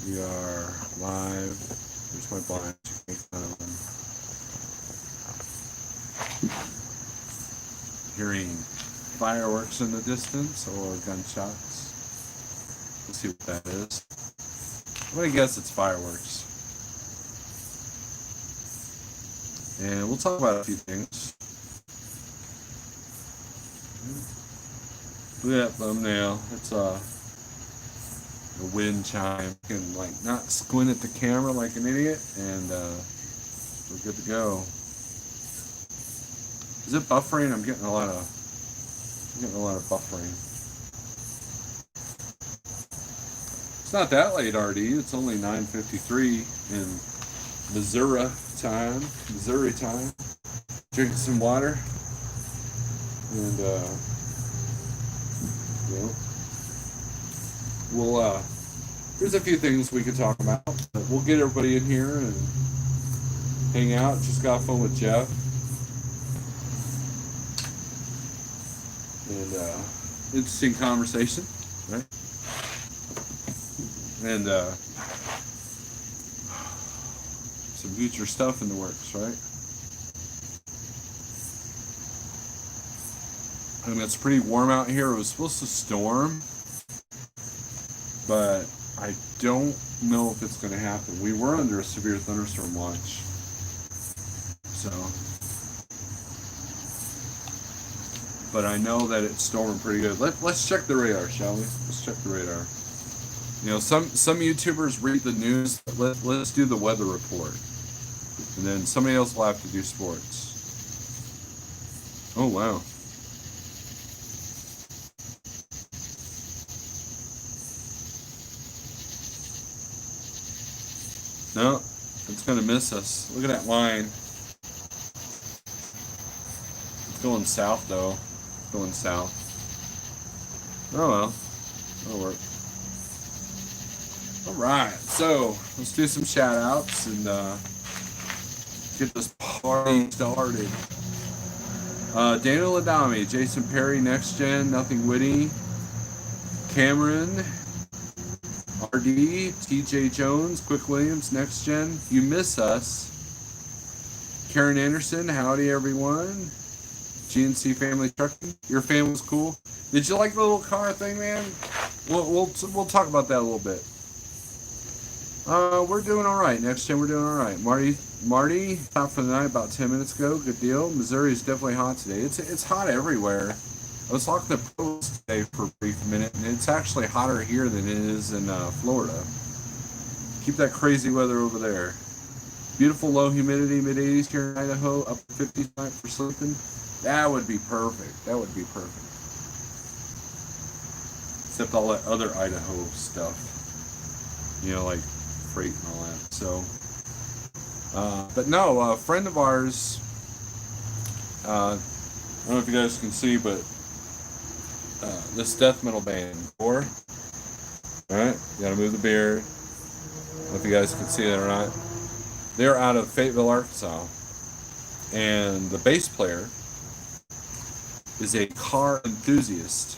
We are live. Here's my blind. Make fun of them. Hearing fireworks in the distance or gunshots. Let's see what that is. I'm gonna guess it's fireworks. And we'll talk about a few things. Look at that thumbnail. It's a wind chime. You can like not squint at the camera like an idiot, and we're good to go. Is it buffering? I'm getting a lot of buffering. It's not that late, RD. It's only 9:53 in Missouri time. Drinking some water, and we'll there's a few things we could talk about, but we'll get everybody in here and hang out. Just got phone with Jeff, and interesting conversation, right? And some future stuff in the works, right? I mean, it's pretty warm out here. It was supposed to storm, but I don't know if it's going to happen. We were under a severe thunderstorm watch, so. But I know that it's storming pretty good. Let's check the radar, shall we? Let's check the radar. You know, some YouTubers read the news. Let's do the weather report, and then somebody else will have to do sports. Oh wow. No, it's gonna miss us. Look at that line. It's going south though. It's going south. Oh well. That'll work. Alright, so let's do some shout outs and get this party started. Daniel Adami, Jason Perry, Next Gen, Nothing Witty, Cameron, RD, TJ Jones, Quick Williams, Next Gen, You Miss Us, Karen Anderson, howdy everyone, GNC Family Trucking, your family's cool. Did you like the little car thing, man? We'll talk about that a little bit. We're doing all right. Next Gen, we're doing all right. Marty, stopped for the night about 10 minutes ago. Good deal. Missouri is definitely hot today. It's hot everywhere. I was talking to Post today for a brief minute, and it's actually hotter here than it is in Florida. Keep that crazy weather over there. Beautiful low humidity, mid-80s here in Idaho, up to 50 tonight for sleeping. That would be perfect. That would be perfect. Except all that other Idaho stuff. You know, like freight and all that. So, but no, a friend of ours, I don't know if you guys can see, but this death metal band, Gore. Alright, you gotta move the beard. I don't know if you guys can see that or not. They're out of Fayetteville, Arkansas. And the bass player is a car enthusiast.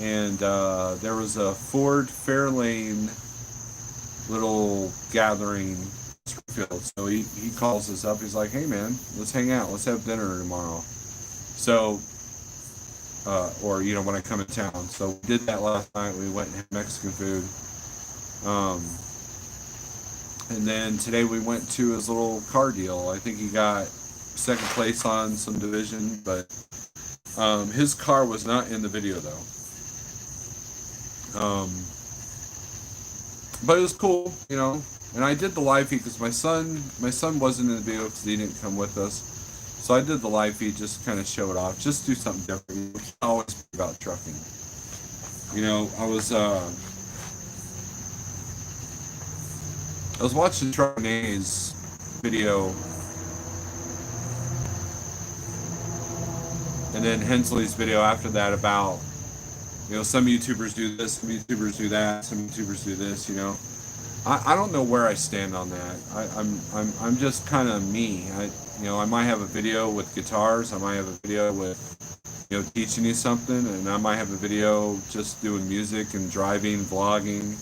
And there was a Ford Fairlane little gathering in Springfield. So he calls us up. He's like, hey man, let's hang out. Let's have dinner tomorrow. So, or, you know, when I come in town. So we did that last night. We went and had Mexican food. And then today we went to his little car deal. I think he got second place on some division, but his car was not in the video though. But it was cool, you know. And I did the live feed because my son wasn't in the video because he didn't come with us. So I did the live feed, just kind of show it off, just do something different. We can't always be about trucking. You know, I was watching Truckinay's video, and then Hensley's video after that about, you know, some YouTubers do this, some YouTubers do that, some YouTubers do this, you know. I don't know where I stand on that. I'm just kind of me. You know, I might have a video with guitars, I might have a video with, you know, teaching you something, and I might have a video just doing music and driving, vlogging.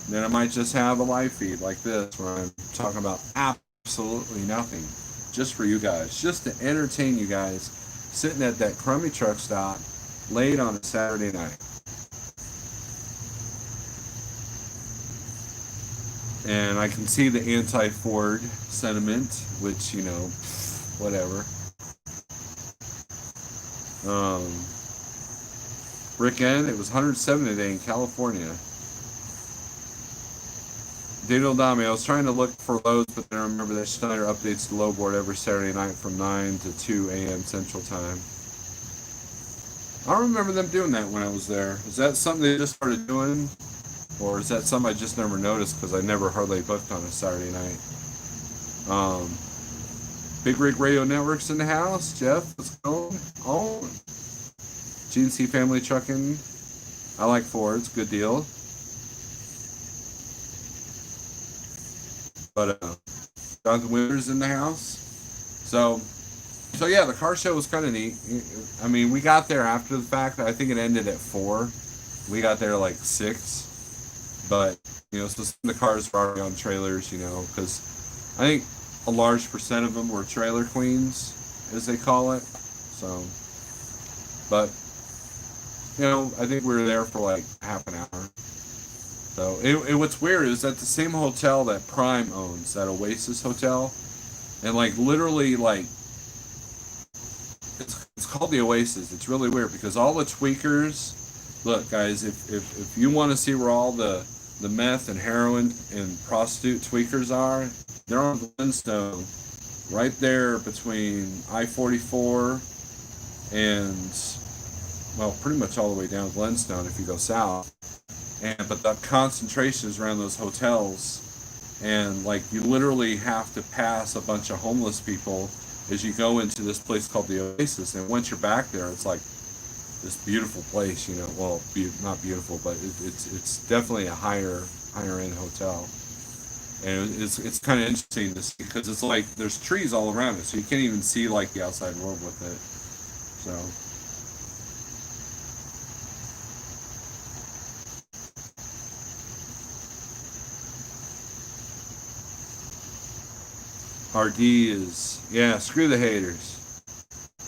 Then I might just have a live feed like this where I'm talking about absolutely nothing, just for you guys, just to entertain you guys, sitting at that crummy truck stop late on a Saturday night. And I can see the anti-Ford sentiment, which, you know, whatever. Rick N, it was 107 today in California. Daniel Dami, I was trying to look for loads, but then I remember that Schneider updates the load board every Saturday night from 9 to 2 a.m. Central Time. I don't remember them doing that when I was there. Is that something they just started doing? Or is that something I just never noticed because I never hardly booked on a Saturday night? Big Rig Radio Network's in the house. Jeff, what's going on? GNC Family Trucking. I like Fords. Good deal. But Jonathan Winters in the house. So yeah, the car show was kind of neat. I mean, we got there after the fact. I think it ended at 4. We got there like 6. But, you know, so some of the cars were already on trailers, you know, because I think a large percent of them were trailer queens, as they call it. So, but, you know, I think we were there for like half an hour. So, what's weird is that the same hotel that Prime owns, that Oasis Hotel, and like literally like, it's called the Oasis. It's really weird because all the tweakers, look guys, if you want to see where all the meth and heroin and prostitute tweakers are, they're on Glenstone, right there between I-44 and, well, pretty much all the way down Glenstone if you go south. But the concentration is around those hotels, and like you literally have to pass a bunch of homeless people as you go into this place called the Oasis. And once you're back there, it's like this beautiful place, you know. Well, not beautiful, but it's definitely a higher end hotel, and it's kind of interesting to see because it's like there's trees all around it, so you can't even see like the outside world with it. So. RD is, yeah, screw the haters.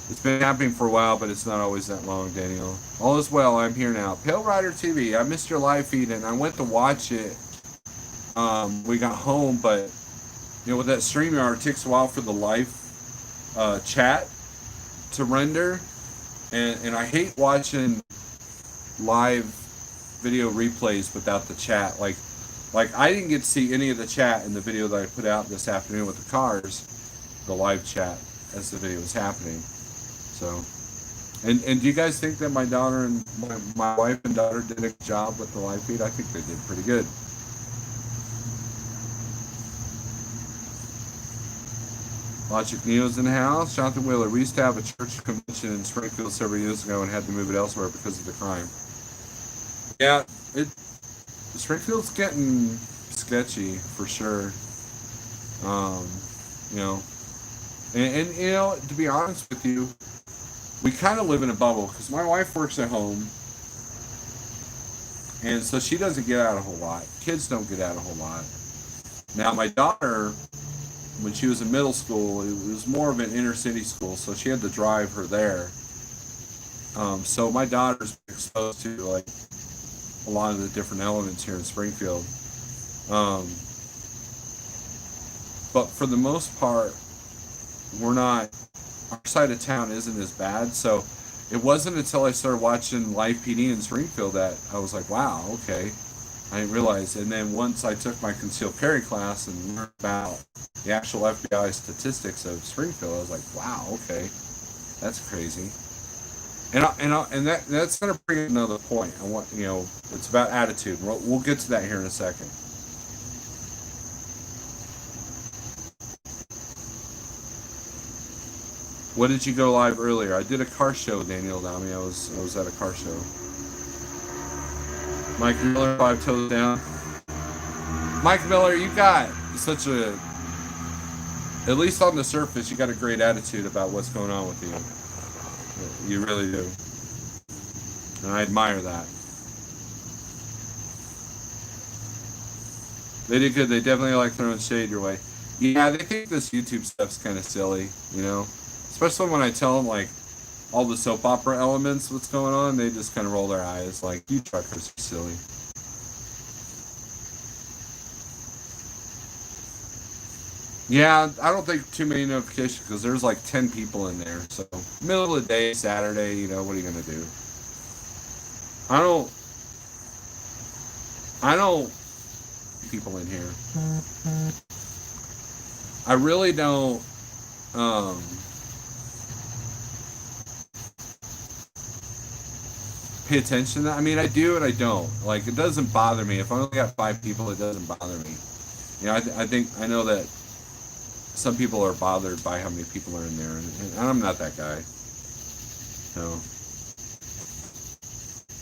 It's been happening for a while, but it's not always that long, Daniel. All is well, I'm here now. Pale Rider TV, I missed your live feed, and I went to watch it. We got home, but, you know, with that StreamYard, it takes a while for the live chat to render. And I hate watching live video replays without the chat. Like I didn't get to see any of the chat in the video that I put out this afternoon with the cars, the live chat as the video was happening. So, and do you guys think that my daughter and my wife and daughter did a good job with the live feed? I think they did pretty good. Logic Neo's in the house. Jonathan Wheeler, we used to have a church convention in Springfield several years ago and had to move it elsewhere because of the crime. Yeah, Springfield's getting sketchy for sure. You know, and you know, to be honest with you, we kind of live in a bubble because my wife works at home, and so she doesn't get out a whole lot. Kids don't get out a whole lot. Now, my daughter, when she was in middle school, it was more of an inner city school, so she had to drive her there. So my daughter's exposed to like a lot of the different elements here in Springfield. But for the most part, our side of town isn't as bad. So it wasn't until I started watching Live PD in Springfield that I was like, wow, okay. I didn't realize. And then once I took my concealed carry class and learned about the actual FBI statistics of Springfield, I was like, wow, okay, that's crazy. And that's going to bring another point. I want, you know, it's about attitude. We'll get to that here in a second. What did you go live earlier? I did a car show, Daniel Dami. I was at a car show. Mike Miller, 5 toes down. Mike Miller, you got such a, at least on the surface, you got a great attitude about what's going on with you. You really do. And I admire that. They did good. They definitely like throwing shade your way. Yeah, they think this YouTube stuff's kind of silly, you know? Especially when I tell them, like, all the soap opera elements, what's going on, they just kind of roll their eyes, like, you truckers are silly. Yeah, I don't think too many notifications, because there's like 10 people in there, so middle of the day, Saturday, you know, what are you going to do? I don't people in here. I really don't, um, pay attention to that. I mean, I do and I don't. Like, it doesn't bother me. If I only got 5 people, it doesn't bother me. You know, I think, I know that some people are bothered by how many people are in there, and I'm not that guy. So,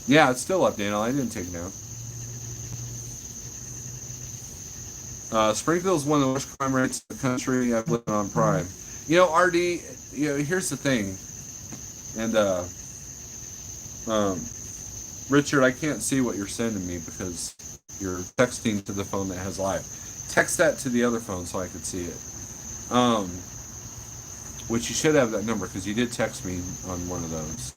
yeah, it's still up, Daniel. I didn't take it down. Springfield's one of the worst crime rates in the country. I've lived on Prime. You know, RD, you know, here's the thing. And, Richard, I can't see what you're sending me because you're texting to the phone that has live. Text that to the other phone so I could see it. Which you should have that number because you did text me on one of those.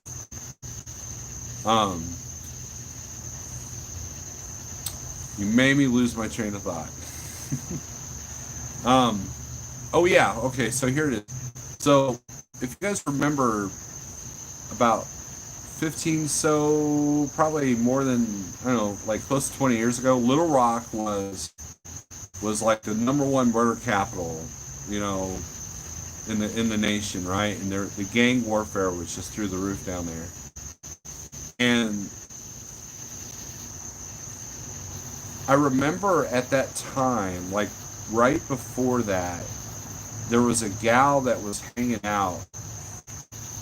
You made me lose my train of thought. Oh yeah, okay, so here it is. So, if you guys remember, about 15, so probably more than, I don't know, like close to 20 years ago, Little Rock was like the #1 murder capital, you know, in the nation, right? And the gang warfare was just through the roof down there. And I remember at that time, like right before that, there was a gal that was hanging out.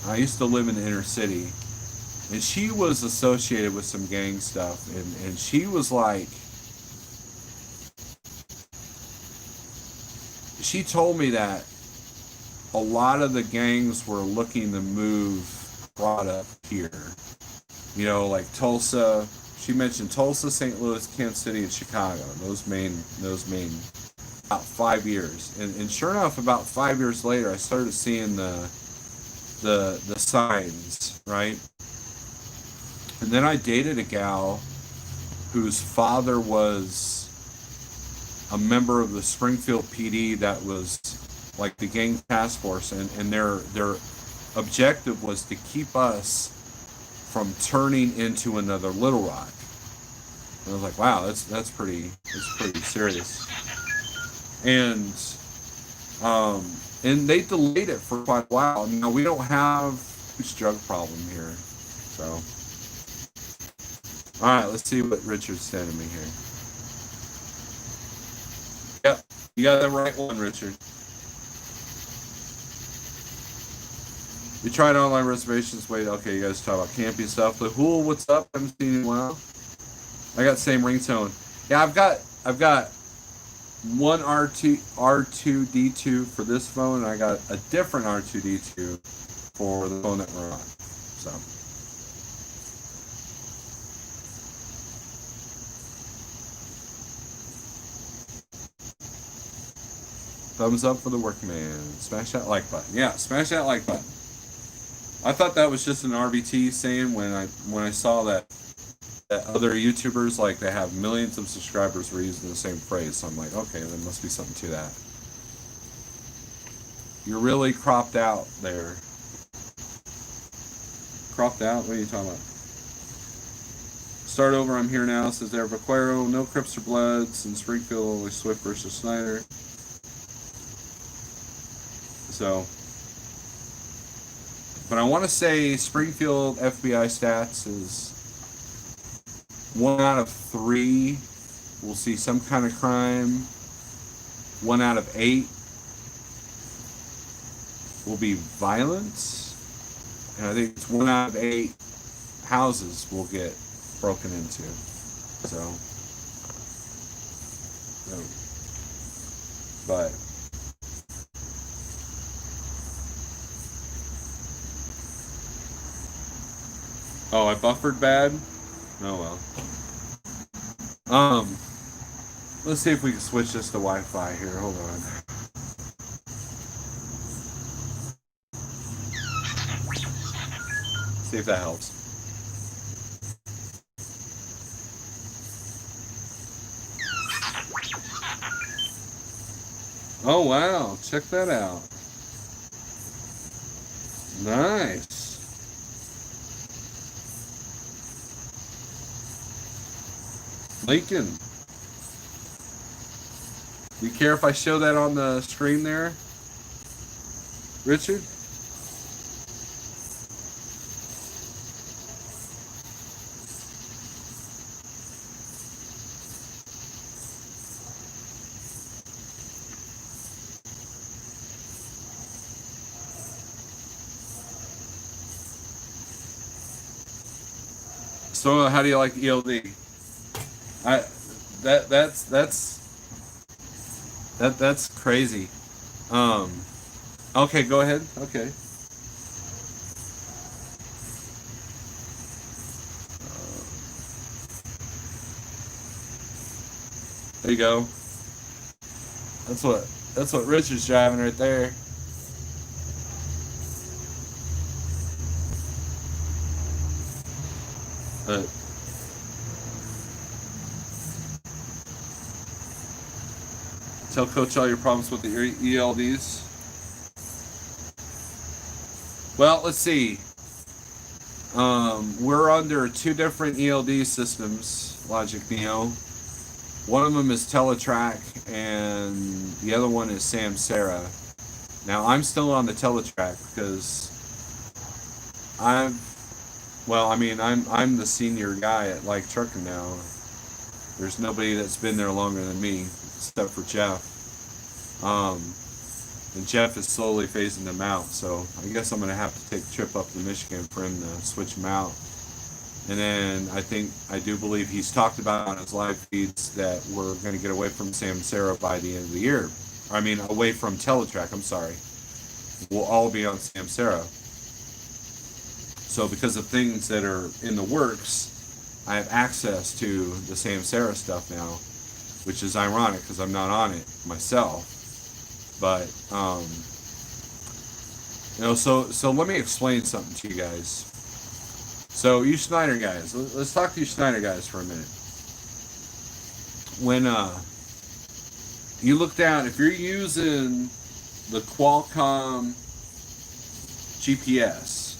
I used to live in the inner city, and she was associated with some gang stuff, and she was like, she told me that a lot of the gangs were looking to move product here. You know, like Tulsa. She mentioned Tulsa, St. Louis, Kansas City, and Chicago. Those main about 5 years. And sure enough, about 5 years later, I started seeing the signs, right? And then I dated a gal whose father was a member of the Springfield PD that was like the gang task force, and their objective was to keep us from turning into another Little Rock. And I was like, wow, that's pretty serious. And they delayed it for quite a while. Now we don't have a huge drug problem here, so. All right, let's see what Richard's sending me here. Yep, you got the right one, Richard. We tried online reservations. Wait, okay, you guys talk about camping stuff. The Hool, what's up? I haven't seen you in a while. I got the same ringtone. Yeah, I've got one R2D2 for this phone, and I got a different R2D2 for the phone that we're on. So. Thumbs up for the workman. Smash that like button. Yeah, smash that like button. I thought that was just an RBT saying when I saw that other YouTubers, like, they have millions of subscribers, were using the same phrase. So I'm like, okay, there must be something to that. You're really cropped out there. Cropped out? What are you talking about? Start over, I'm here now, says there. Vaquero, no Crips or Bloods in Springfield, only Swift versus Schneider. So, but I want to say Springfield FBI stats is 1 out of 3 will see some kind of crime. 1 out of 8 will be violent. And I think it's 1 out of 8 houses will get broken into. So but oh, I buffered bad? Oh well. Let's see if we can switch this to Wi-Fi here. Hold on. See if that helps. Oh wow, check that out. Nice. Lincoln. You care if I show that on the screen there, Richard? So how do you like ELD? That's crazy. Okay, go ahead. Okay. There you go. That's what Richard's driving right there. But tell Coach all your problems with the ELDs. Well, let's see. We're under two different ELD systems, Logic Neo. One of them is Teletrack, and the other one is Samsara. Now, I'm still on the Teletrack because I'm the senior guy at Like Trucking now. There's nobody that's been there longer than me, except for Jeff. And Jeff is slowly phasing them out, so I guess I'm going to have to take a trip up to Michigan for him to switch them out. And then I do believe he's talked about on his live feeds that we're going to get away from Samsara by the end of the year. I mean, away from Teletrack, I'm sorry. We'll all be on Samsara. So because of things that are in the works, I have access to the Samsara stuff now, which is ironic because I'm not on it myself. But, so let me explain something to you guys. So you Schneider guys, let's talk to you Schneider guys for a minute. When you look down, if you're using the Qualcomm GPS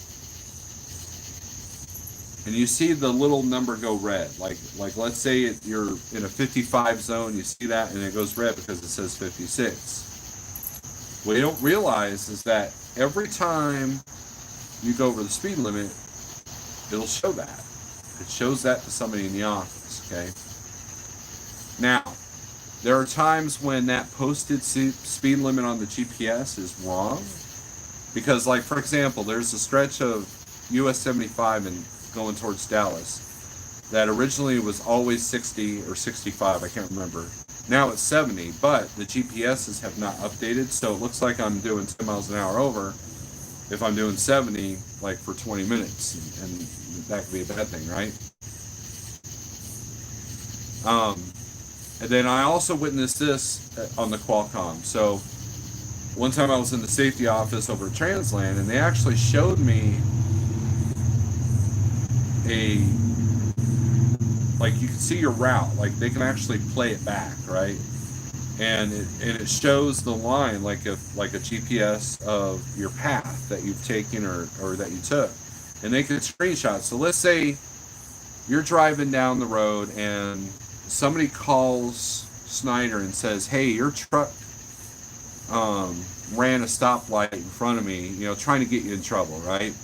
and you see the little number go red, like let's say you're in a 55 zone, you see that and it goes red because it says 56. What you don't realize is that every time you go over the speed limit, it'll show that. It shows that to somebody in the office, okay? Now, there are times when that posted speed limit on the GPS is wrong. Because, like, for example, there's a stretch of US 75 and going towards Dallas that originally was always 60 or 65, I can't remember. Now it's 70, but the GPSs have not updated, so it looks like I'm doing 10 miles an hour over if I'm doing 70, like, for 20 minutes, and that could be a bad thing, right? And then I also witnessed this on the Qualcomm. So one time I was in the safety office over at Transland, and they actually showed me like, you can see your route, like they can actually play it back, right? And it shows the line like a GPS of your path that you've taken or that you took, and they can screenshot. So let's say you're driving down the road and somebody calls Schneider and says, "Hey, your truck ran a stoplight in front of me, trying to get you in trouble," right?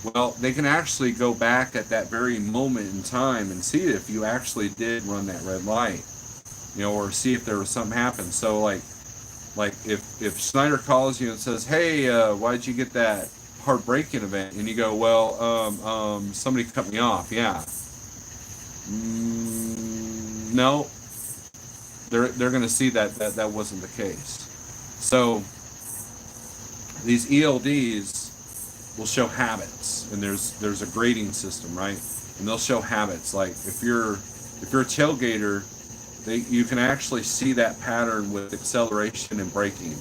Well, they can actually go back at that very moment in time and see if you actually did run that red light, or see if there was something happened. So like if Schneider calls you and says, "Hey, why'd you get that hard braking event?" and you go, "Well, somebody cut me off." Yeah. No, they're going to see that wasn't the case. So these ELDs will show habits, and there's a grading system, right? And they'll show habits. Like if you're a tailgater you can actually see that pattern with acceleration and braking.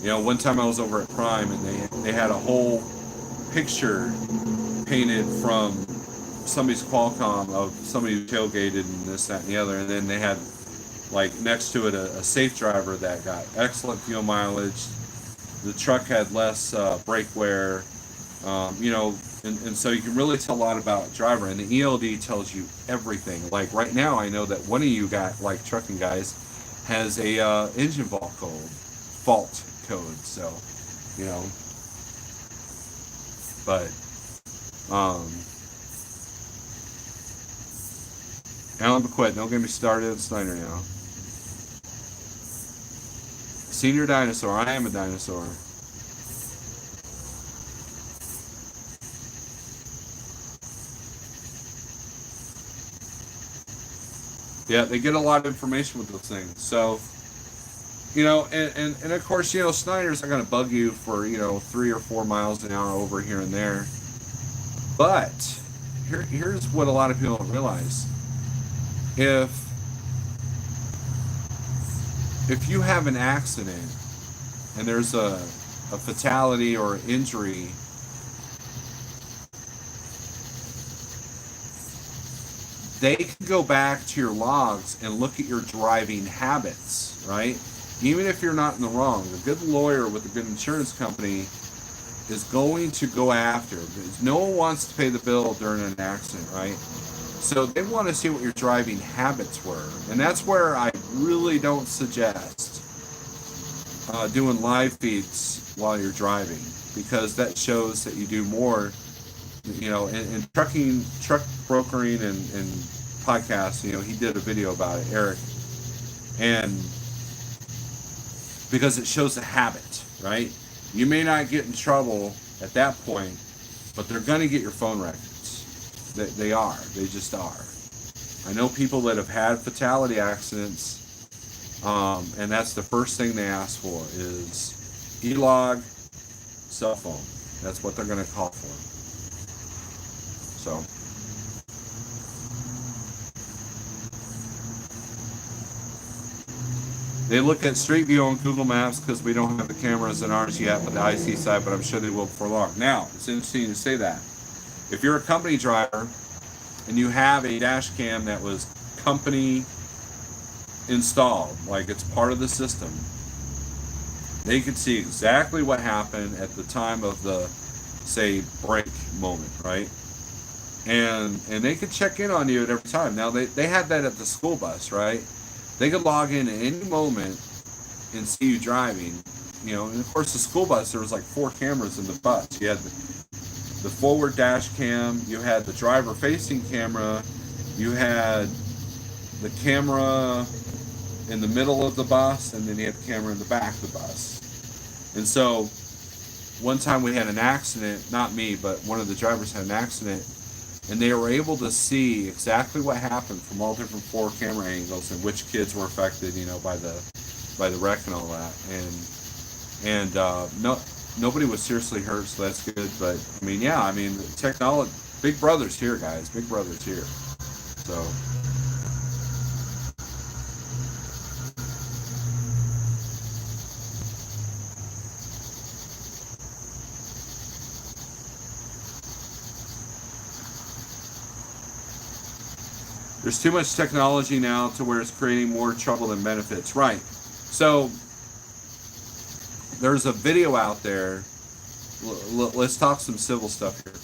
You know, one time I was over at Prime and they had a whole picture painted from somebody's Qualcomm of somebody who tailgated and this, that, and the other, and then they had like next to it a safe driver that got excellent fuel mileage. The truck had less brake wear, you know, and so you can really tell a lot about driver. And the ELD tells you everything. Like right now, I know that one of you got like trucking guys has a engine fault code. So, you know, but Alan Bequette, don't get me started on Schneider now. Senior dinosaur, I am a dinosaur. Yeah, they get a lot of information with those things. So, you know, and of course, you know, Schneider's not going to bug you for, you know, 3 or 4 miles an hour over here and there. But here's what a lot of people don't realize. If you have an accident and there's a fatality or injury, they can go back to your logs and look at your driving habits, right? Even if you're not in the wrong, a good lawyer with a good insurance company is going to go after, because no one wants to pay the bill during an accident, right? So they want to see what your driving habits were. And that's where I really don't suggest doing live feeds while you're driving, because that shows that you do more, you know, in truck brokering and podcasts, you know, he did a video about it, Eric, and because it shows the habit, right? You may not get in trouble at that point, but they're going to get your phone records. They are. They just are. I know people that have had fatality accidents, and that's the first thing they ask for is e-log, cell phone. That's what they're going to call for. So. They look at Street View on Google Maps because we don't have the cameras in ours yet, but the IC side, but I'm sure they will before long. Now, it's interesting to say that. If you're a company driver and you have a dash cam that was company installed, like it's part of the system, they can see exactly what happened at the time of the, say, brake moment, right? And they could check in on you at every time. Now, they had that at the school bus, right? They could log in at any moment and see you driving, you know. And of course, the school bus, there was like 4 cameras in the bus. You had the forward dash cam, you had the driver-facing camera, you had the camera in the middle of the bus, and then you had the camera in the back of the bus. And so, one time we had an accident, not me, but one of the drivers had an accident, and they were able to see exactly what happened from all different 4 camera angles and which kids were affected, you know, by the wreck and all that. And nobody was seriously hurt, so that's good. But I mean, yeah, I mean, technology, Big Brother's here, guys. Big Brother's here. So. There's too much technology now to where it's creating more trouble than benefits. Right. So there's a video out there. Let's talk some civil stuff here.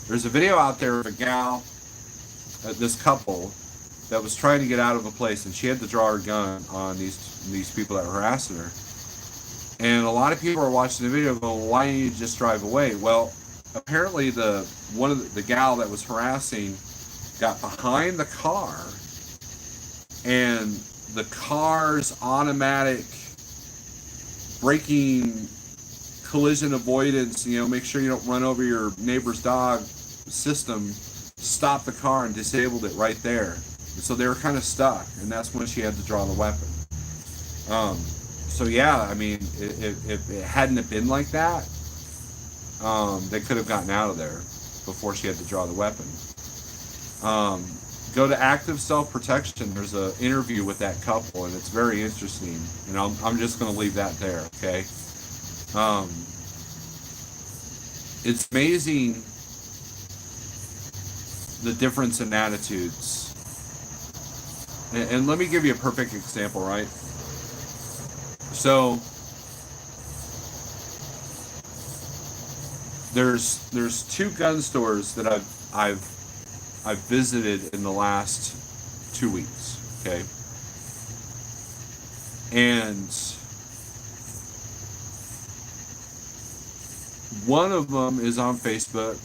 There's a video out there of a gal, this couple, that was trying to get out of a place, and she had to draw her gun on these people that were harassing her. And a lot of people are watching the video going, why didn't you just drive away? Well, apparently the gal that was harassing got behind the car, and the car's automatic braking, collision avoidance, you know, make sure you don't run over your neighbor's dog system, stopped the car and disabled it right there. And so they were kind of stuck, and that's when she had to draw the weapon. So yeah, I mean, if it hadn't have been like that, they could have gotten out of there before she had to draw the weapon. go to Active Self-Protection. There's an interview with that couple, and it's very interesting. And I'm just going to leave that there, okay? Um, it's amazing the difference in attitudes. And let me give you a perfect example, right? So there's two gun stores that I've visited in the last 2 weeks, okay? And one of them is on Facebook.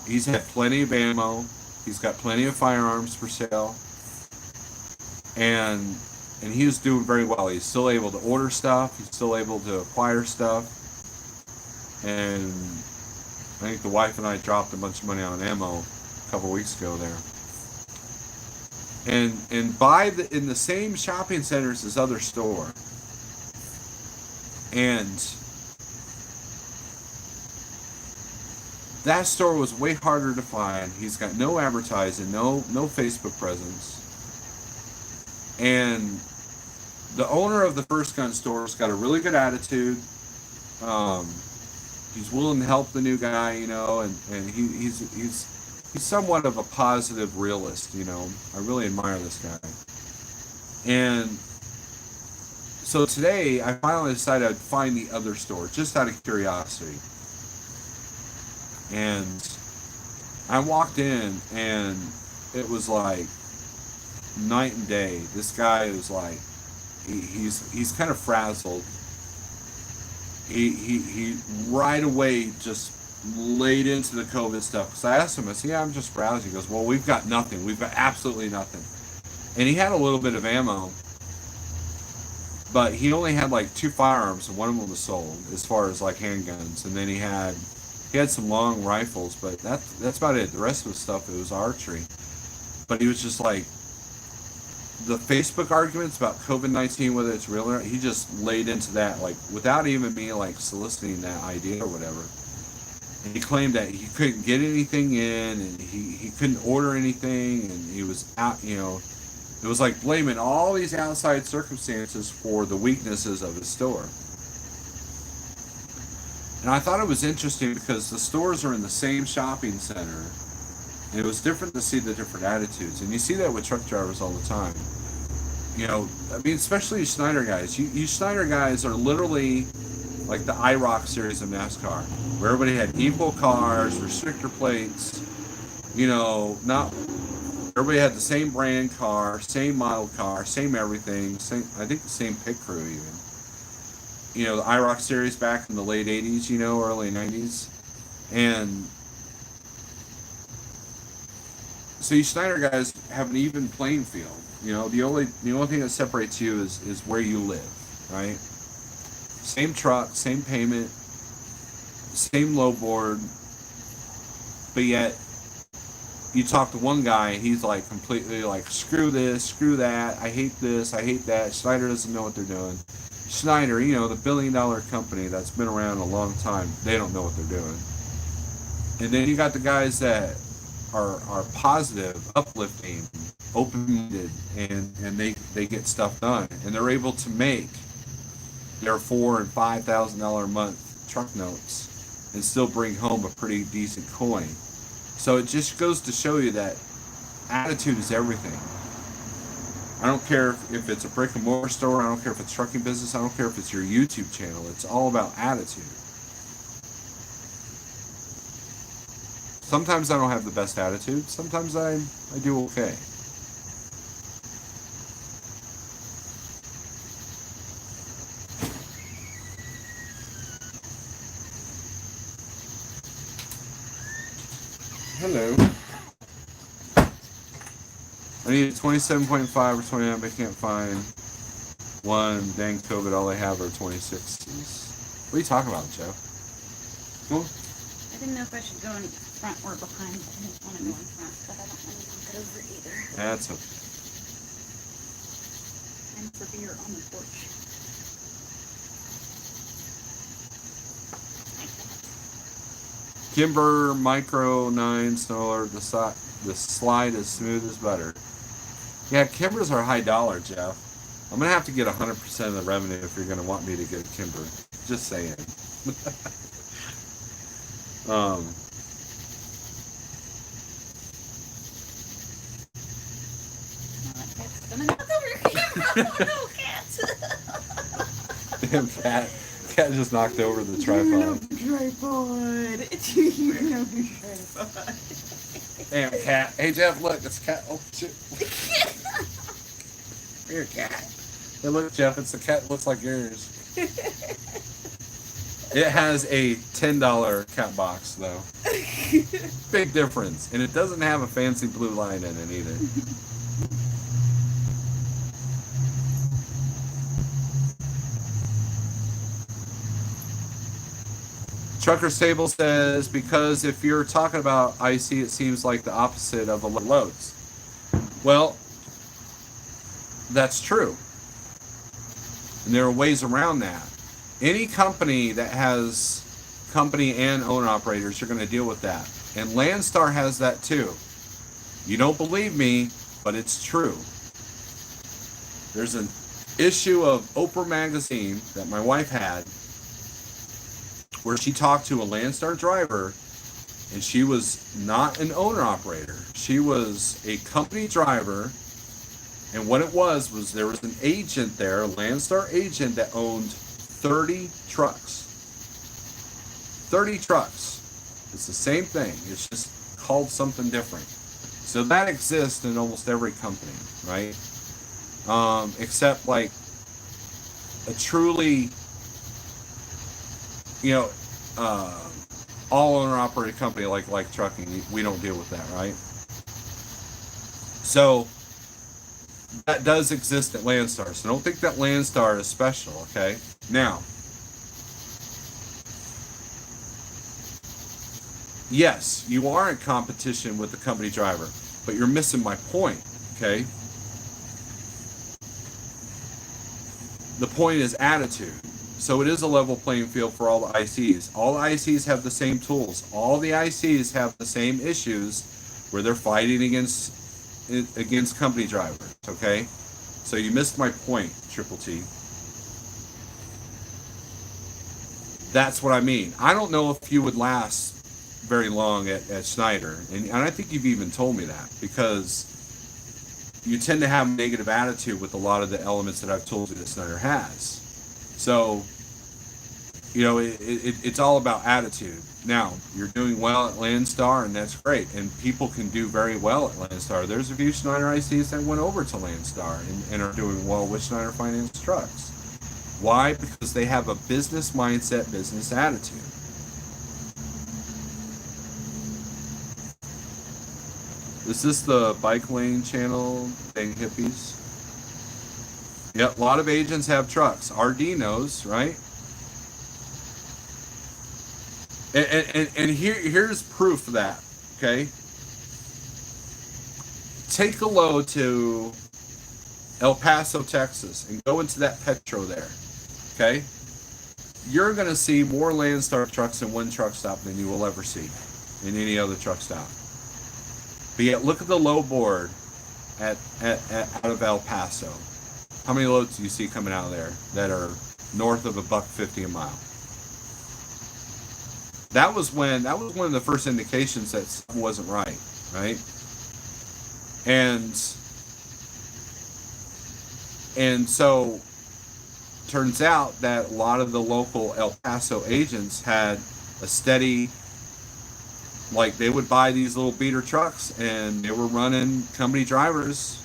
He's had plenty of ammo. He's got plenty of firearms for sale. And he was doing very well. He's still able to order stuff. He's still able to acquire stuff. And I think the wife and I dropped a bunch of money on ammo a couple weeks ago there. And in the same shopping center as his other store. And that store was way harder to find. He's got no advertising, no Facebook presence. And the owner of the first gun store's got a really good attitude. He's willing to help the new guy, you know, and he's somewhat of a positive realist, you know. I really admire this guy. And so today I finally decided I'd find the other store just out of curiosity. And I walked in and it was like night and day. This guy is like, he's kind of frazzled. He right away just laid into the COVID stuff. Because I asked him, I said, yeah, I'm just browsing. He goes, well, we've got nothing. We've got absolutely nothing. And he had a little bit of ammo, but he only had like 2 firearms, and one of them was sold as far as like handguns. And then he had some long rifles, but that's about it. The rest of the stuff, it was archery. But he was just like, the Facebook arguments about COVID-19, whether it's real or not, he just laid into that, like, without even me, like, soliciting that idea or whatever. And he claimed that he couldn't get anything in, and he couldn't order anything, and he was out, you know, it was like blaming all these outside circumstances for the weaknesses of his store. And I thought it was interesting because the stores are in the same shopping center. And it was different to see the different attitudes. And you see that with truck drivers all the time. You know, I mean, especially you Schneider guys. You Schneider guys are literally like the IROC series of NASCAR, where everybody had equal cars, restrictor plates, you know, not everybody had the same brand car, same model car, same everything, same, I think the same pit crew even. You know, the IROC series back in the late 80s, you know, early 90s. And so you Schneider guys have an even playing field. You know, the only thing that separates you is where you live, right? Same truck, same payment, same low board, but yet you talk to one guy, he's like completely like, screw this, screw that, I hate this, I hate that, Schneider doesn't know what they're doing. Schneider, you know, the billion-dollar company that's been around a long time, they don't know what they're doing. And then you got the guys that are positive, uplifting, open-minded, and they get stuff done, and they're able to make their $4,000 and $5,000 a month truck notes and still bring home a pretty decent coin. So it just goes to show you that attitude is everything. I don't care if it's a brick and mortar store, I don't care if it's trucking business, I don't care if it's your YouTube channel, it's all about attitude. Sometimes I don't have the best attitude, sometimes I do okay. Hello. I need a 27.5 or 29, but I can't find one. Dang COVID, all I have are 26s. What are you talking about, Joe? Cool. I didn't know if I should go in front or behind. I didn't want to go in front, but I don't want to knock it over either. That's okay. And for beer on the porch. Like that. Kimber Micro 9 Snow Alert. the slide is smooth as butter. Yeah, Kimbers are high dollar, Jeff. I'm gonna have to get 100% of the revenue if you're gonna want me to get a Kimber. Just saying. um, Cat's gonna knock over your camera. Oh no, cat! Damn cat. Cat just knocked over the tripod. Tripod. Tripod. Damn cat. Hey Jeff, look, it's cat. Oh shit. Here, cat. Hey, look, Jeff, it's the cat that looks like yours. It has a $10 cat box, though. Big difference. And it doesn't have a fancy blue line in it either. Trucker Sable says, because if you're talking about IC, it seems like the opposite of the loads. Well, that's true. And there are ways around that. Any company that has company and owner operators, you're going to deal with that. And Landstar has that too. You don't believe me, but it's true. There's an issue of Oprah magazine that my wife had where she talked to a Landstar driver, and she was not an owner operator. She was a company driver, and what it was there was an agent there, a Landstar agent that owned 30 trucks. 30 trucks. It's the same thing. It's just called something different. So that exists in almost every company, right? Except like a truly, all owner operated company like trucking, we don't deal with that, right? So that does exist at Landstar. So don't think that Landstar is special, okay? Now, yes, you are in competition with the company driver, but you're missing my point, okay? The point is attitude. So it is a level playing field for all the ICs. All the ICs have the same tools. All the ICs have the same issues where they're fighting against company drivers, okay? So you missed my point, Triple T. That's what I mean. I don't know if you would last very long at Schneider, and I think you've even told me that, because you tend to have a negative attitude with a lot of the elements that I've told you that Schneider has. So, it's all about attitude. Now, you're doing well at Landstar, and that's great. And people can do very well at Landstar. There's a few Schneider ICs that went over to Landstar and are doing well with Schneider Finance trucks. Why? Because they have a business mindset, business attitude. Is this the bike lane channel, dang hippies? Yep, a lot of agents have trucks. RD knows, right? And here's proof of that, okay? Take a load to El Paso, Texas, and go into that Petro there, okay? You're going to see more Landstar trucks in one truck stop than you will ever see in any other truck stop. But yet, look at the load board out of El Paso. How many loads do you see coming out of there that are north of $1.50 a mile? That was one of the first indications that something wasn't right? And so turns out that a lot of the local El Paso agents had a steady, like they would buy these little beater trucks and they were running company drivers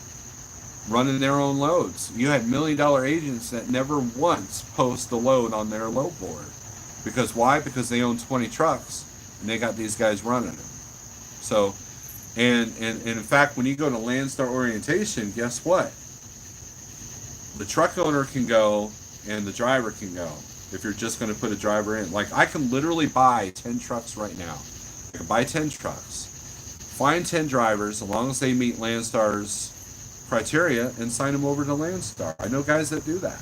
running their own loads. You had $1 million agents that never once post a load on their load board. Because why? Because they own 20 trucks and they got these guys running them. So, and in fact, when you go to Landstar orientation, guess what? The truck owner can go and the driver can go if you're just going to put a driver in. Like, I can literally buy 10 trucks right now. I can buy 10 trucks, find 10 drivers, as long as they meet Landstar's criteria, and sign them over to Landstar. I know guys that do that.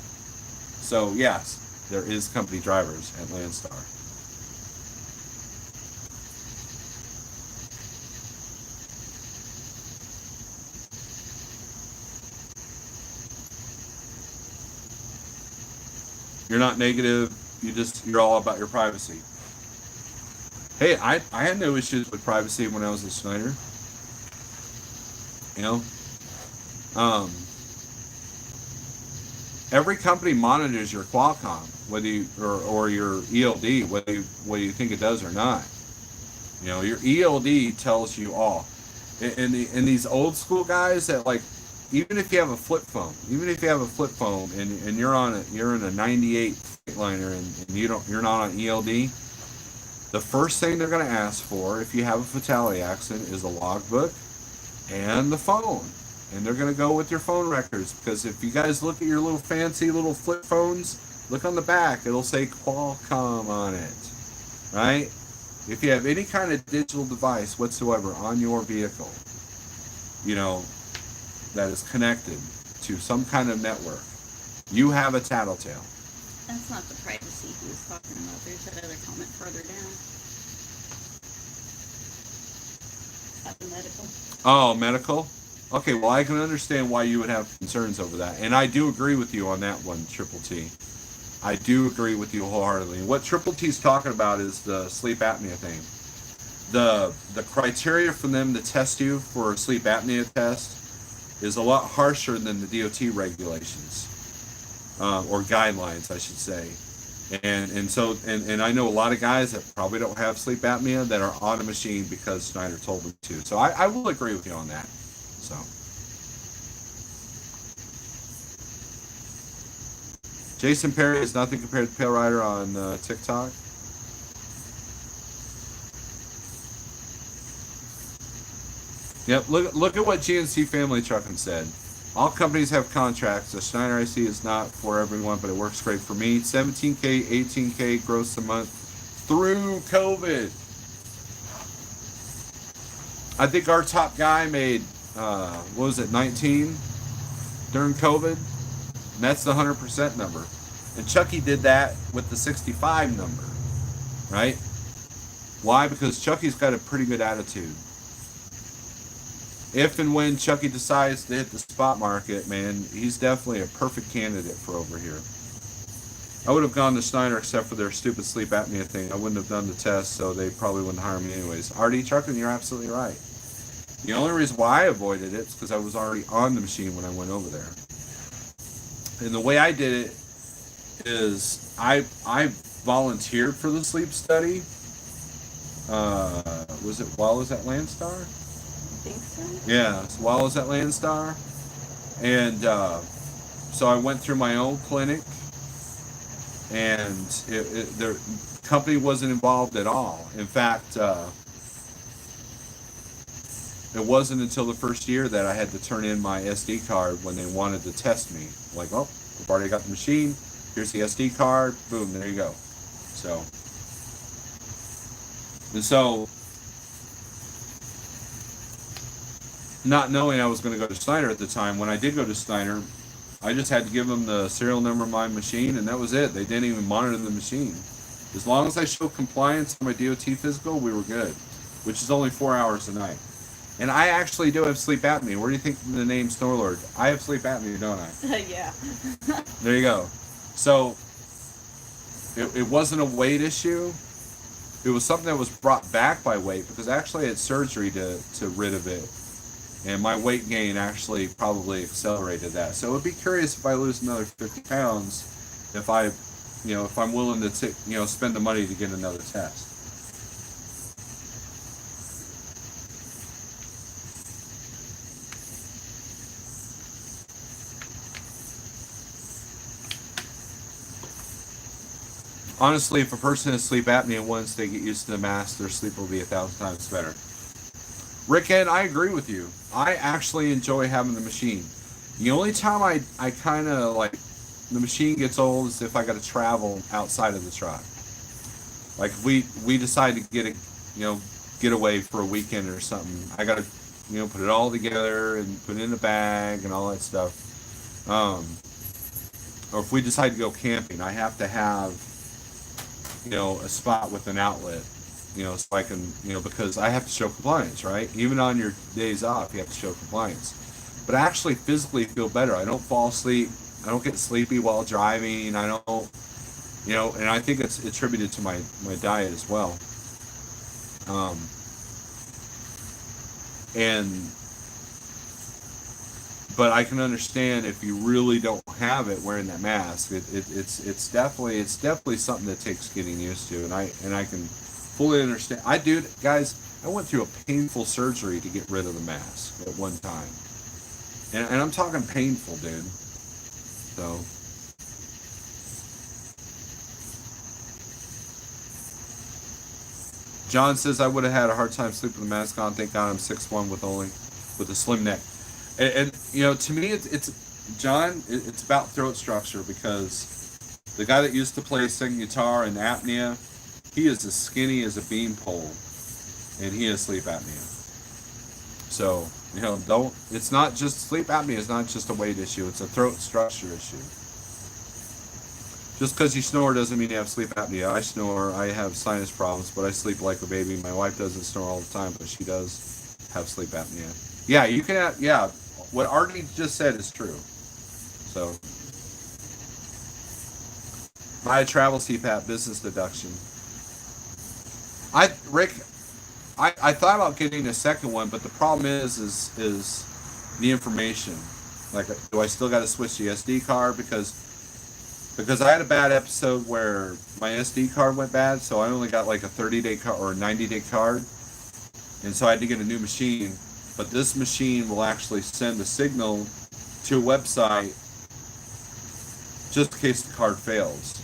So, yes, there is company drivers at Landstar. You're not negative. You're all about your privacy. Hey, I had no issues with privacy when I was at Schneider. You know, um, every company monitors your Qualcomm, whether you or your ELD, whether you think it does or not. You know, your ELD tells you all. And these old school guys that like, even if you have a flip phone, and you're in a 98 Freightliner and you're not on ELD, the first thing they're going to ask for if you have a fatality accident is a logbook and the phone. And they're going to go with your phone records, because if you guys look at your little fancy little flip phones, look on the back, it'll say Qualcomm on it, right? If you have any kind of digital device whatsoever on your vehicle, you know, that is connected to some kind of network, you have a tattletale. That's not the privacy he was talking about. There's that other comment further down. About the medical. Oh, medical? Okay, well, I can understand why you would have concerns over that. And I do agree with you on that one, Triple T. I do agree with you wholeheartedly. What Triple T's talking about is the sleep apnea thing. The criteria for them to test you for a sleep apnea test is a lot harsher than the DOT regulations, or guidelines, I should say. And I know a lot of guys that probably don't have sleep apnea that are on a machine because Schneider told them to. So I will agree with you on that. So. Jason Perry is nothing compared to Pale Rider on TikTok. Yep, look at what GNC Family Trucking said. All companies have contracts. The Schneider IC is not for everyone, but it works great for me. 17K, 18K gross a month through COVID. I think our top guy made, what was it, 19 during COVID? And that's the 100% number. And Chucky did that with the 65 number, right? Why? Because Chucky's got a pretty good attitude. If and when Chucky decides to hit the spot market, man, he's definitely a perfect candidate for over here. I would have gone to Schneider except for their stupid sleep apnea thing. I wouldn't have done the test, so they probably wouldn't hire me anyways. RD Trucking, you're absolutely right. The only reason why I avoided it is because I was already on the machine when I went over there. And the way I did it is I volunteered for the sleep study. Was it while I was at Landstar? I think so. Yeah, so while I was at Landstar. And so I went through my own clinic, and the company wasn't involved at all. In fact, it wasn't until the first year that I had to turn in my SD card when they wanted to test me. Like, oh, I've already got the machine. Here's the SD card. Boom, there you go. So, and so, not knowing I was going to go to Schneider at the time, when I did go to Schneider, I just had to give them the serial number of my machine, and that was it. They didn't even monitor the machine. As long as I showed compliance on my DOT physical, we were good, which is only 4 hours a night. And I actually do have sleep apnea. Where do you think the name Snorlord? I have sleep apnea, don't I? Yeah. There you go. So, it wasn't a weight issue. It was something that was brought back by weight, because actually I had surgery to rid of it. And my weight gain actually probably accelerated that. So it would be curious if I lose another 50 pounds, if I'm willing to spend the money to get another test. Honestly, if a person has sleep apnea, once they get used to the mask, their sleep will be 1,000 times better. Rick Ed, I agree with you. I actually enjoy having the machine. The only time I kind of like the machine gets old is if I got to travel outside of the truck. Like if we decide to get away for a weekend or something, I got to put it all together and put it in a bag and all that stuff. Or if we decide to go camping, I have to have a spot with an outlet. So I can, because I have to show compliance, right? Even on your days off, you have to show compliance. But I actually physically feel better. I don't fall asleep. I don't get sleepy while driving. I don't, You know, and I think it's attributed to my diet as well. Um, and but I can understand if you really don't have it wearing that mask. It's definitely something that takes getting used to, and I can fully understand. Guys, I went through a painful surgery to get rid of the mask at one time, and I'm talking painful, dude. So. John says I would have had a hard time sleeping with the mask on. Thank God I'm 6'1" with a slim neck. And you know, to me, it's John. It's about throat structure because the guy that used to play sing guitar and apnea, he is as skinny as a beanpole, and he has sleep apnea. So you know, don't. It's not just sleep apnea. Is not just a weight issue. It's a throat structure issue. Just because you snore doesn't mean you have sleep apnea. I snore. I have sinus problems, but I sleep like a baby. My wife doesn't snore all the time, but she does have sleep apnea. Yeah, you can have, yeah, what Artie just said is true. So, buy a travel CPAP business deduction. Rick, I thought about getting a second one, but the problem is the information. Like, do I still got to switch the SD card? Because I had a bad episode where my SD card went bad, so I only got like a 30-day card or a 90-day card, and so I had to get a new machine. But this machine will actually send a signal to a website just in case the card fails.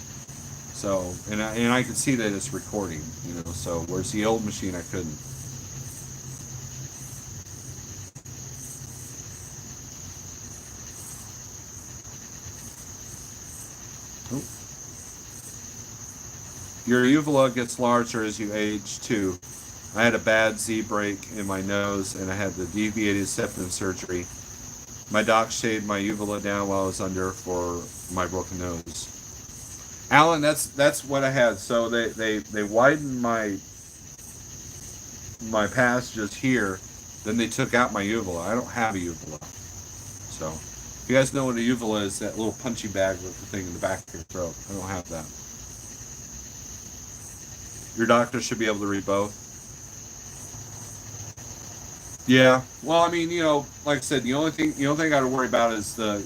So, and I can see that it's recording, you know. So, whereas the old machine I couldn't. Oh. Your uvula gets larger as you age too. I had a bad Z break in my nose and I had the deviated septum surgery. My doc shaved my uvula down while I was under for my broken nose. Alan, that's what I had. So they widened my passages here, then they took out my uvula. I don't have a uvula. So if you guys know what a uvula is, that little punchy bag with the thing in the back of your throat. I don't have that. Your doctor should be able to read both. Yeah. Well, I mean, you know, like I said, the only thing I got to worry about is the,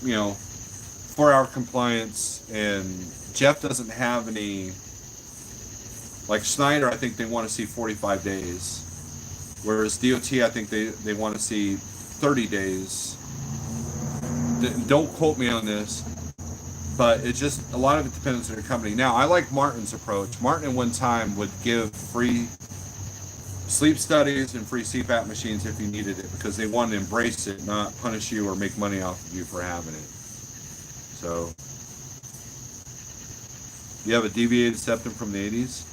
you know, 4-hour compliance, and Jeff doesn't have any. Like Schneider, I think they want to see 45 days, whereas DOT, I think they want to see 30 days. Don't quote me on this, but it just, a lot of it depends on your company. Now, I like Martin's approach. Martin at one time would give free sleep studies and free CPAP machines if you needed it, because they wanted to embrace it, not punish you or make money off of you for having it. So, you have a deviated septum from the 80s?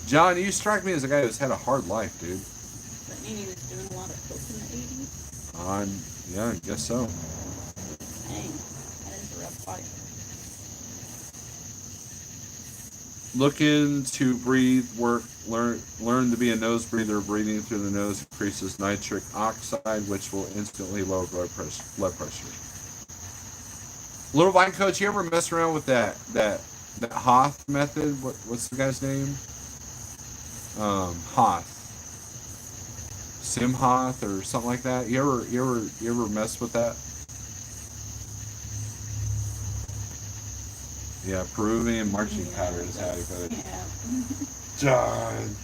John, you strike me as a guy who's had a hard life, dude. That mean he was doing a lot of coke in the 80s? Yeah, I guess so. Dang, that is a rough life. Looking to breathe, learn to be a nose breather. Breathing through the nose increases nitric oxide, which will instantly lower blood pressure. Little Vine Coach, you ever mess around with that Hoth method? What's the guy's name? Hoth. Simhoth or something like that. You ever mess with that? Yeah, Peruvian marching powder is how you put it. Yeah. John,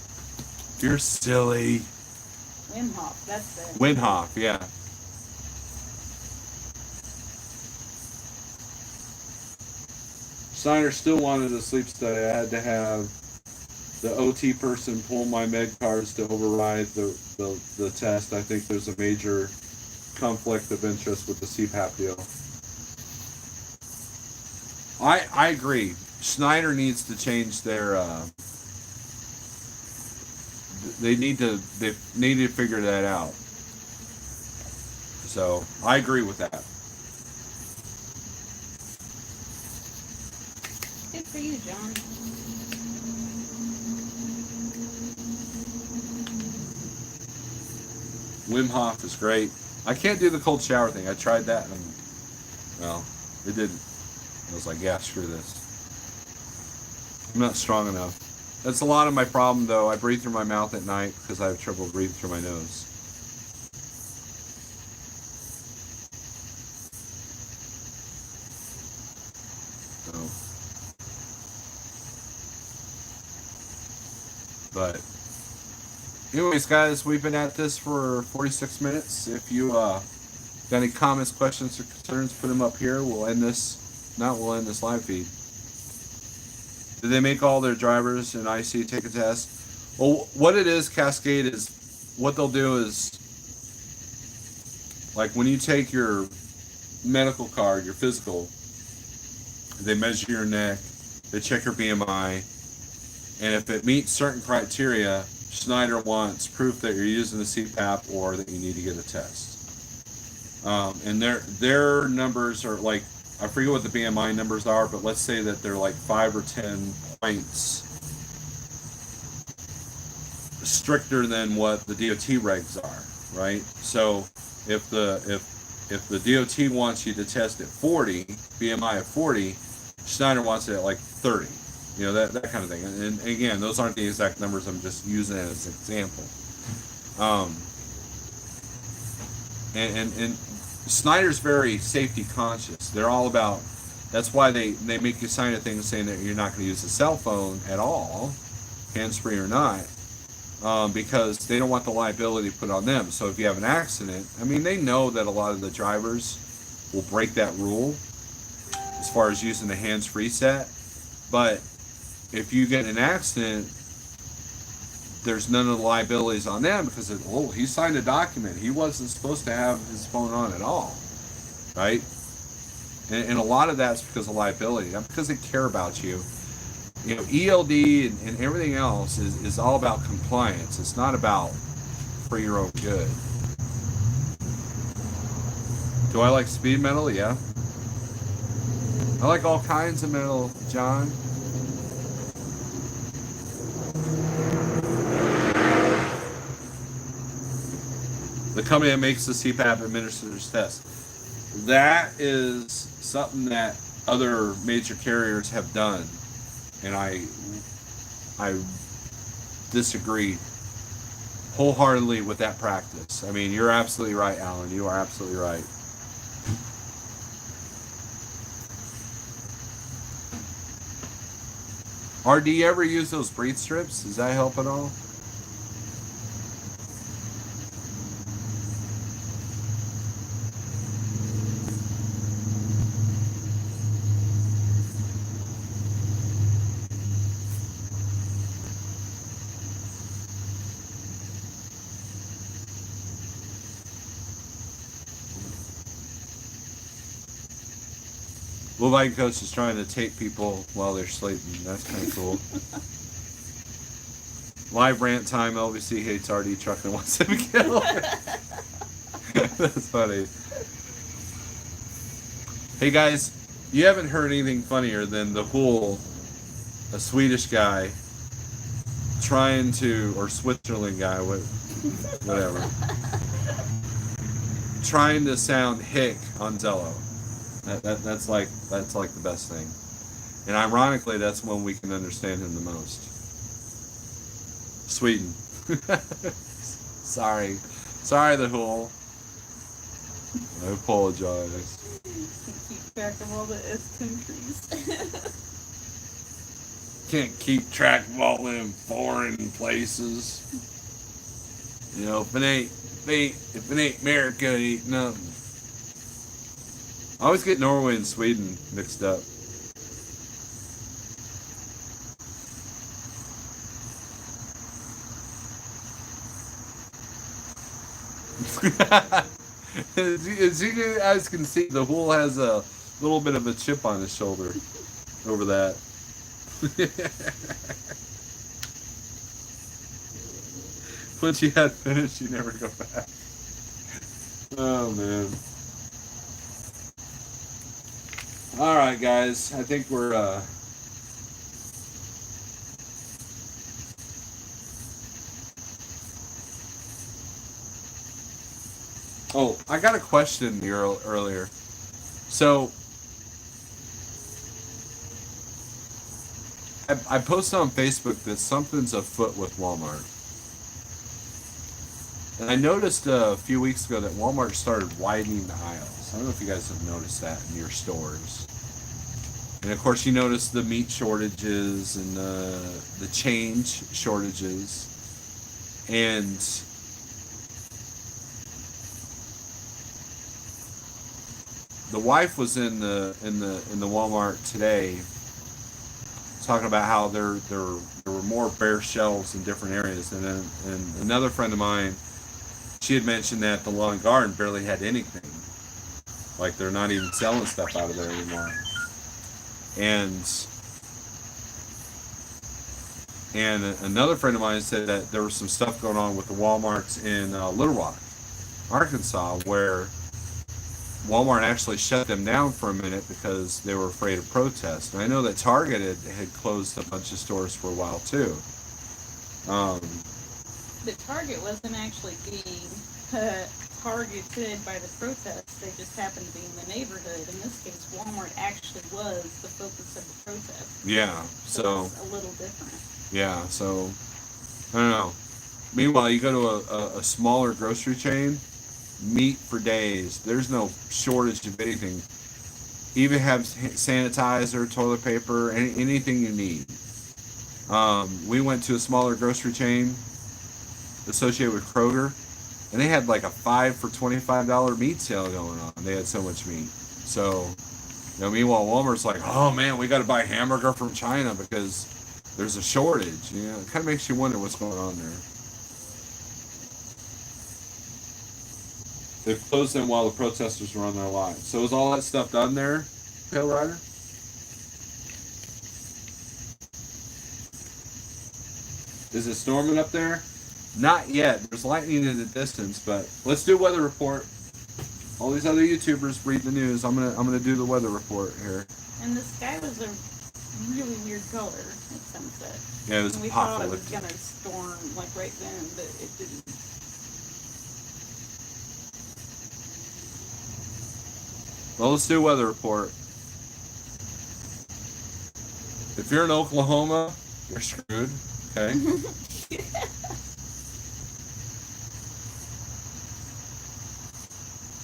you're silly. Wim Hof, that's it. Wim Hof, yeah. Schneider still wanted a sleep study. I had to have the OT person pull my med cards to override the test. I think there's a major conflict of interest with the CPAP deal. I agree. Schneider needs to change their. They need to figure that out. So I agree with that. Good for you, John. Wim Hof is great. I can't do the cold shower thing. I tried that and, well, it didn't. I was like, yeah, screw this. I'm not strong enough. That's a lot of my problem, though. I breathe through my mouth at night because I have trouble breathing through my nose. So, but anyways, guys, we've been at this for 46 minutes. If you got any comments, questions, or concerns, put them up here. We'll end this. Not we'll end this live feed. Did they make all their drivers in IC take a test? Well, what it is, Cascade, is what they'll do is, like when you take your medical card, your physical, they measure your neck, they check your BMI, and if it meets certain criteria, Schneider wants proof that you're using the CPAP or that you need to get a test. And their numbers are like, I forget what the BMI numbers are, but let's say that they're like 5 or 10 points stricter than what the DOT regs are, right? So if the DOT wants you to test at 40, BMI at 40, Schneider wants it at like 30. You know, that kind of thing. And again, those aren't the exact numbers. I'm just using it as an example. And Schneider's very safety conscious. They're all about, that's why they make you sign a thing saying that you're not going to use a cell phone at all, hands-free or not, because they don't want the liability put on them. So if you have an accident, I mean, they know that a lot of the drivers will break that rule as far as using the hands-free set. But if you get in an accident, there's none of the liabilities on them because he signed a document. He wasn't supposed to have his phone on at all, right? And a lot of that's because of liability, not because they care about you. You know, ELD and everything else is all about compliance. It's not about for your own good. Do I like speed metal? Yeah. I like all kinds of metal, John. The company that makes the CPAP administers tests. That is something that other major carriers have done, and I disagree wholeheartedly with that practice. I mean, you're absolutely right, Alan. You are absolutely right. Do you ever use those breathe strips? Does that help at all? Blue Light Coach is trying to tape people while they're sleeping. That's kind of cool. Live rant time. LBC hates RD truck and wants him killed. That's funny. Hey guys, you haven't heard anything funnier than the whole a Swedish guy trying to, or Switzerland guy, whatever, trying to sound hick on Zello. That's like the best thing, and ironically, that's when we can understand him the most. Sweden. sorry, the whole. I apologize. Keep track of all the S countries. Can't keep track of all them foreign places. You know, if it ain't America, it ain't nothing. I always get Norway and Sweden mixed up. As you guys can see, the Whool has a little bit of a chip on his shoulder over that. Once you had finished, you never go back. Oh, man. All right, guys. I think we're Oh, I got a question earlier. So, I posted on Facebook that something's afoot with Walmart. And I noticed a few weeks ago that Walmart started widening the aisles. I don't know if you guys have noticed that in your stores. And of course, you notice the meat shortages and the change shortages. And the wife was in the Walmart today, talking about how there were more bare shelves in different areas. And then and another friend of mine, she had mentioned that the lawn and garden barely had anything. Like they're not even selling stuff out of there anymore. And another friend of mine said that there was some stuff going on with the Walmarts in Little Rock, Arkansas, where Walmart actually shut them down for a minute because they were afraid of protests. And I know that Target had closed a bunch of stores for a while too. But Target wasn't actually being targeted by the protests. They just happened to be in the neighborhood. In this case, Walmart actually was the focus of the protest. Yeah, so it's a little different. Yeah, so I don't know. Meanwhile, you go to a smaller grocery chain, meat for days. There's no shortage of anything. Even have sanitizer, toilet paper, anything you need. We went to a smaller grocery chain associated with Kroger, and they had like a 5 for $25 meat sale going on. They had so much meat. So, meanwhile, Walmart's like, oh man, we got to buy hamburger from China because there's a shortage. It kind of makes you wonder what's going on there. They've closed them while the protesters were on their line. So is all that stuff done there, Pale Rider? Is it storming up there? Not yet. There's lightning in the distance, but let's do weather report. All these other YouTubers read the news. I'm gonna do the weather report here. And the sky was a really weird color at sunset. Yeah, it was and we apocalyptic. thought it was gonna storm like right then, but it didn't. Well, let's do a weather report. If you're in Oklahoma, you're screwed. Okay.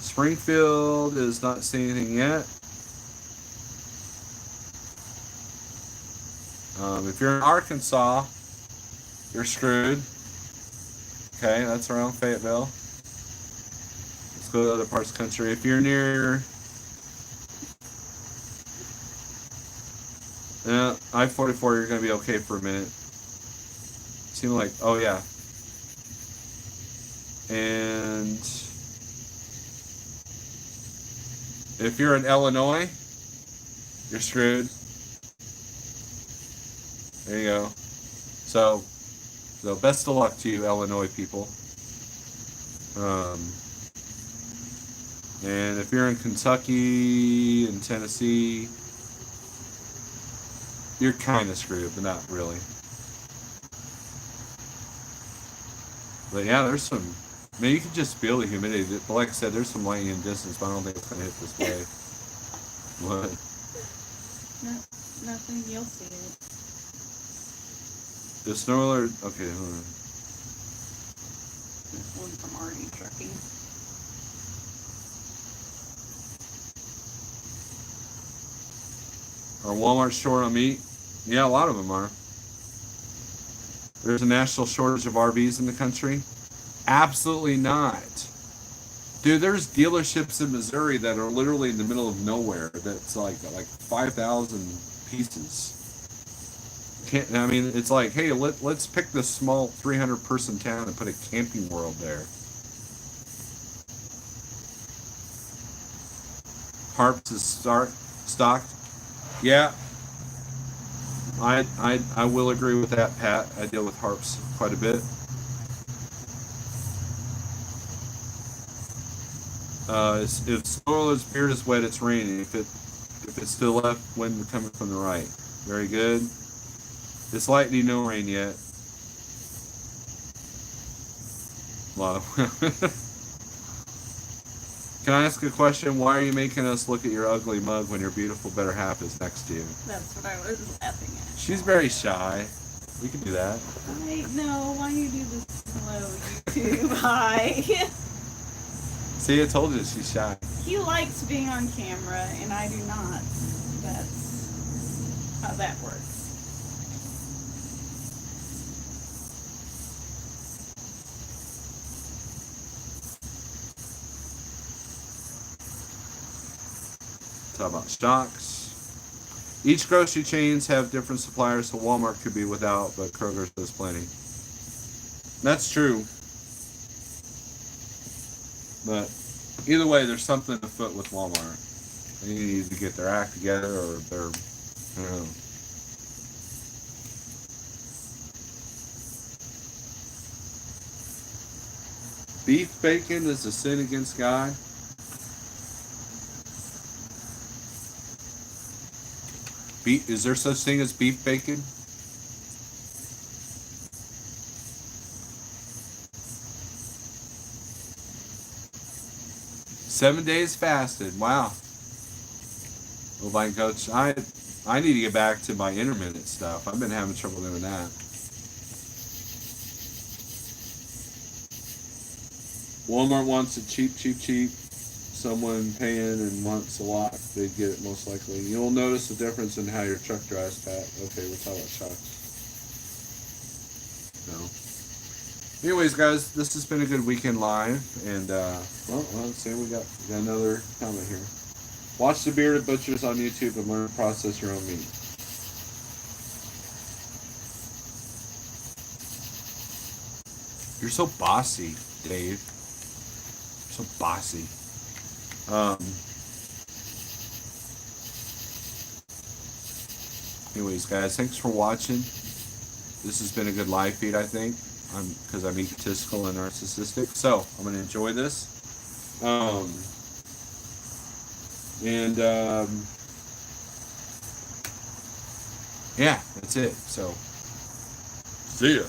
Springfield is not seeing anything yet. If you're in Arkansas, you're screwed. Okay, that's around Fayetteville. Let's go to other parts of the country. If you're near I-44, you're going to be okay for a minute. Seemed like, oh yeah. And if you're in Illinois, you're screwed. There you go. So best of luck to you, Illinois people. And if you're in Kentucky and Tennessee, you're kind of screwed, but not really. But yeah, there's some. I mean, you can just feel the humidity. But like I said, there's some lightning in distance, but I don't think it's going to hit this way. What? No, nothing. You'll see it. The snow alert. Okay, hold on. This one from Artie Trucking. Are Walmart short on meat? Yeah, a lot of them are. There's a national shortage of RVs in the country? Absolutely not. Dude, there's dealerships in Missouri that are literally in the middle of nowhere. That's like 5,000 pieces. I mean, it's like, hey, let's pick this small 300-person town and put a camping world there. Harps is stocked. Yeah. I will agree with that, Pat. I deal with harps quite a bit. If Snowler's beard is wet, it's raining. If it's to the left, wind coming from the right. Very good. It's lightning, no rain yet. Wow. Can I ask a question? Why are you making us look at your ugly mug when your beautiful better half is next to you? That's what I was laughing at. She's very shy. We can do that. I know. Why you do this slow, YouTube? Hi. See, I told you she's shy. He likes being on camera, and I do not. That's how that works. Talk about stocks. Each grocery chains have different suppliers, so Walmart could be without, but Kroger's has plenty. That's true. But either way, there's something afoot with Walmart. They need to get their act together, or they're, I don't know. Beef bacon is a sin against God. Is there such thing as beef bacon? Seven days fasted. Wow. Well, my coach, I need to get back to my intermittent stuff. I've been having trouble doing that. Walmart wants it cheap, cheap, cheap. Someone paying and wants a lot, they get it most likely. You'll notice the difference in how your truck drives, Pat. Okay, we'll talk about trucks. No. Anyways, guys, this has been a good weekend live, and well, let's see, we got another comment here. Watch the Bearded Butchers on YouTube and learn to process your own meat. You're so bossy, Dave. You're so bossy. Anyways, guys, thanks for watching. This has been a good live feed, I think. Because I'm egotistical and narcissistic, so I'm gonna enjoy this. Yeah, that's it. So, see ya.